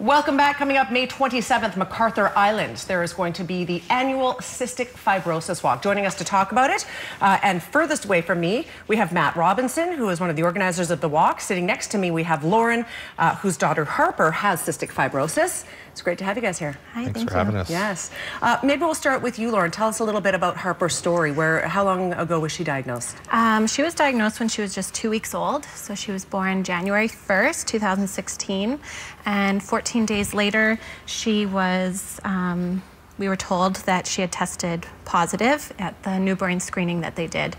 Welcome back. Coming up May 27th, MacArthur Island, there is going to be the annual Cystic Fibrosis Walk. Joining us to talk about it, and furthest away from me, we have Matt Robinson, who is one of the organizers of the walk. Sitting next to me, we have Lauren, whose daughter Harper has cystic fibrosis. It's great to have you guys here. Hi, thanks for having us. Yes. Maybe we'll start with you, Lauren. Tell us a little bit about Harper's story. How long ago was she diagnosed? She was diagnosed when she was just 2 weeks old. So she was born January 1st, 2016. And 14 days later, she was, we were told that she had tested positive at the newborn screening that they did.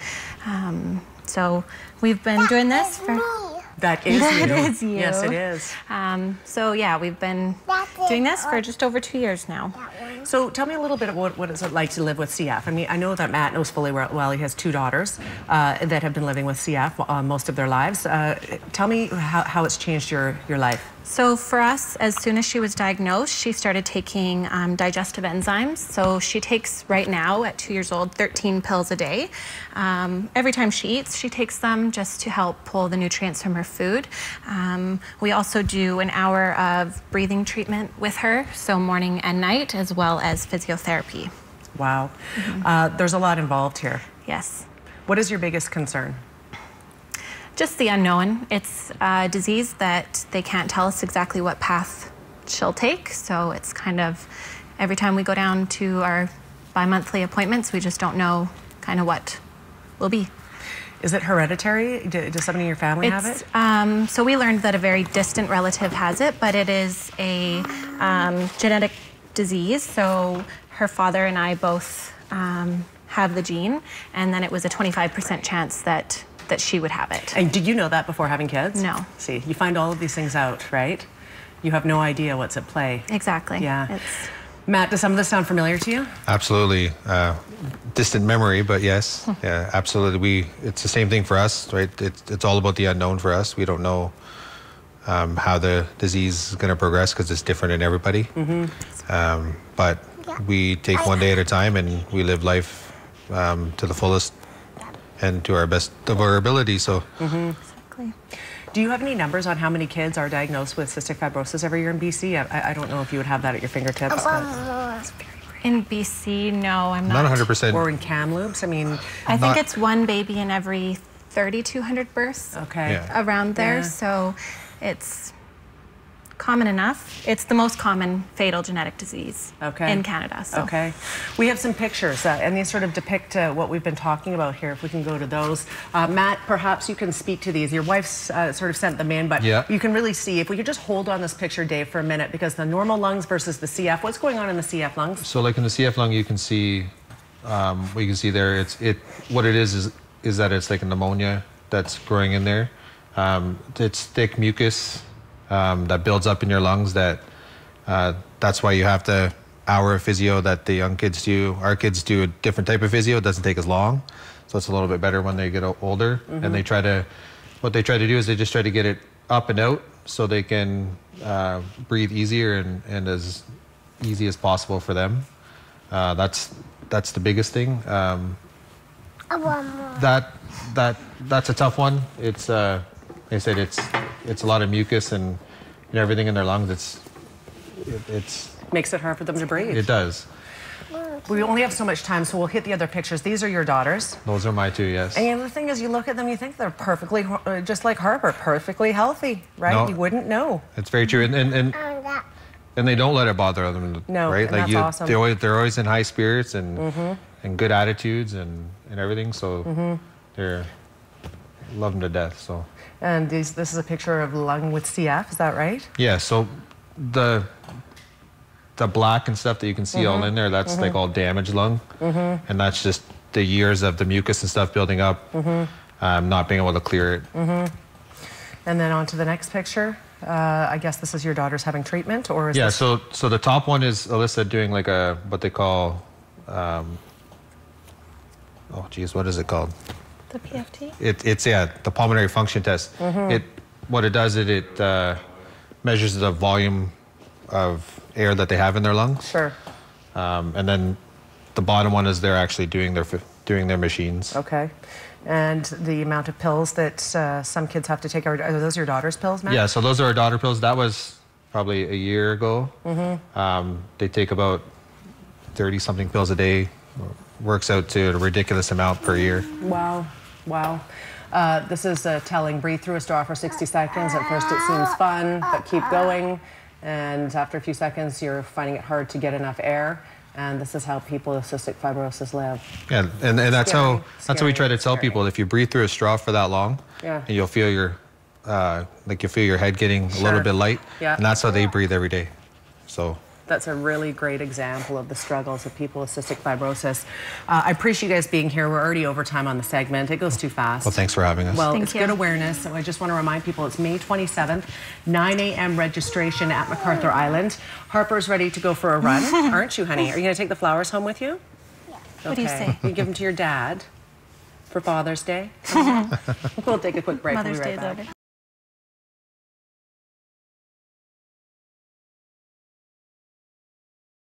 So we've been doing this for... That is you. That is you. Yes, it is. So yeah, we've been doing this for just over 2 years now. So tell me a little bit about what it's like to live with CF. I mean, I know that Matt knows fully well. He has 2 daughters that have been living with CF most of their lives. Tell me how it's changed your life. So for us, as soon as she was diagnosed, she started taking digestive enzymes. So she takes right now, at 2 years old, 13 pills a day. Every time she eats, she takes them just to help pull the nutrients from her food. We also do an hour of breathing treatment with her, so morning and night, as well as physiotherapy. Wow. There's a lot involved here. Yes. What is your biggest concern? Just the unknown. It's a disease that they can't tell us exactly what path she'll take. So it's kind of, every time we go down to our bi-monthly appointments, we just don't know kind of what will be. Is it hereditary? Does somebody in your family have it? So we learned that a very distant relative has it, but it is a genetic disease. So her father and I both have the gene, and then it was a 25% chance that she would have it. And did you know that before having kids? No. See, you find all of these things out, right? You have no idea what's at play. Exactly. Yeah. Matt, does some of this sound familiar to you? Absolutely. Distant memory, but yes. Yeah, absolutely. It's the same thing for us, right? It's all about the unknown for us. We don't know how the disease is going to progress because it's different in everybody. But we take one day at a time and we live life to the fullest and to our best of our ability. So. Exactly. Do you have any numbers on how many kids are diagnosed with cystic fibrosis every year in BC? I don't know if you would have that at your fingertips. In BC, no, I'm not. Not 100%. Or in Kamloops, I mean. I think it's one baby in every 3,200 births. Okay. Yeah. Around there, so it's common enough. It's the most common fatal genetic disease in Canada. So. Okay. We have some pictures, and these sort of depict what we've been talking about here, if we can go to those. Matt, perhaps you can speak to these. Your wife's sort of sent them in, but you can really see, if we could just hold on this picture, Dave, for a minute, because the normal lungs versus the CF, what's going on in the CF lungs? So like in the CF lung, you can see, what you can see there, what it is that it's like a pneumonia that's growing in there. It's thick mucus that builds up in your lungs. That's why you have the hour of physio that the young kids do. Our kids do a different type of physio. It doesn't take as long, so it's a little bit better when they get older. And what they try to do is they just try to get it up and out so they can breathe easier and as easy as possible for them. That's the biggest thing. That's a tough one. It's like I said, it's a lot of mucus and everything in their lungs. It's makes it hard for them to breathe. It does. We only have so much time, so we'll hit the other pictures. These are your daughters. Those are my 2, yes. And the thing is, you look at them, you think they're perfectly, just like Harper, perfectly healthy, right? No, you wouldn't know. It's very true, and they don't let it bother them. No, right? And that's awesome. They're always in high spirits and good attitudes and everything. So they're love them to death. So. And this is a picture of lung with CF, is that right? Yeah, so the black and stuff that you can see all in there, that's like all damaged lung. And that's just the years of the mucus and stuff building up, not being able to clear it. And then on to the next picture. I guess this is your daughter's having treatment, or is this... so the top one is Alyssa doing like what they call, oh geez, what is it called? The PFT? It's the pulmonary function test. What it does, it measures the volume of air that they have in their lungs. Sure. And then the bottom one is they're actually doing their machines. Okay. And the amount of pills that some kids have to take, are those your daughter's pills, Matt? Yeah, so those are our daughter pills. That was probably a year ago. They take about 30-something pills a day. Works out to a ridiculous amount per year. Wow, wow. This is telling. Breathe through a straw for 60 seconds. At first it seems fun, but keep going. And after a few seconds, you're finding it hard to get enough air. And this is how people with cystic fibrosis live. Yeah, and that's Scary, how we try to tell scary. people. If you breathe through a straw for that long, Yeah. you'll feel your head getting a little bit light. Yeah. And that's how they breathe every day. So. That's a really great example of the struggles of people with cystic fibrosis. I appreciate you guys being here. We're already over time on the segment. It goes too fast. Well, thanks for having us. Well, Thank it's you. good awareness. So I just want to remind people it's May 27th, 9 a.m. registration at MacArthur Island. Harper's ready to go for a run, aren't you, honey? Are you going to take the flowers home with you? Yeah. Okay. What do you say? You give them to your dad for Father's Day? We'll take a quick break. Mother's We'll be Day right is back. over.